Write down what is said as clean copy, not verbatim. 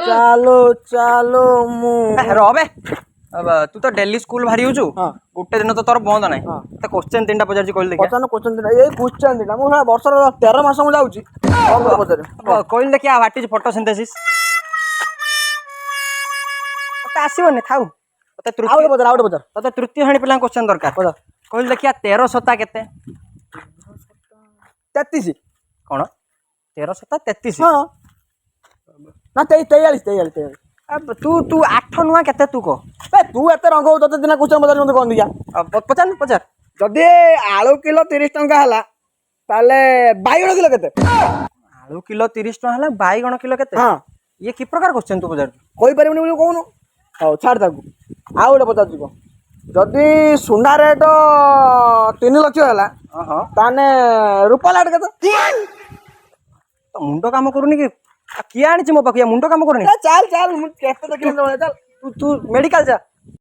ଚାଲୋ ଚାଲୋ ମୁଁ ରବେ तू तो डेली स्कूल भारी होचु गोटे दिन तो तोर बंद नाही त क्वेश्चन तीनटा पचारची कहल देखिया पचान क्वेश्चन दिन ए क्वेश्चन दिन मु वर्षर 13 मास मु जाउची कहल देखिया व्हाट इज फोटोसिंथेसिस त आसीबने थाउ त तृतीय आउट बजार त तृतीय श्रेणी पिला क्वेश्चन दरकार कहल देखिया 13 सता केते 33 कोन 13 सता 33 हां ना 43 अब तू 8 नुआ केते तू को ए तू एते रंग हो तते दिना क्वेश्चन बजार कोन दिया पचार जदि आलू किलो 30 टंका हला ताले बाइगण किलो केते आलू किलो 30 टका हला बाइगण किलो केते हां ये कि प्रकार क्वेश्चन तू पचार कोई परिबनी बोली कहूनु हां छाड़ ताकू आ ओडे पचार जीवो जदि सुना रेट 3 लाख हला हां ताने रूपा लाट केते तो मुंडो काम करूनी कि किए आनी मो पाखिया मुंडो काम करूनी चल चल केते देखिन चल तू मेडिकल जा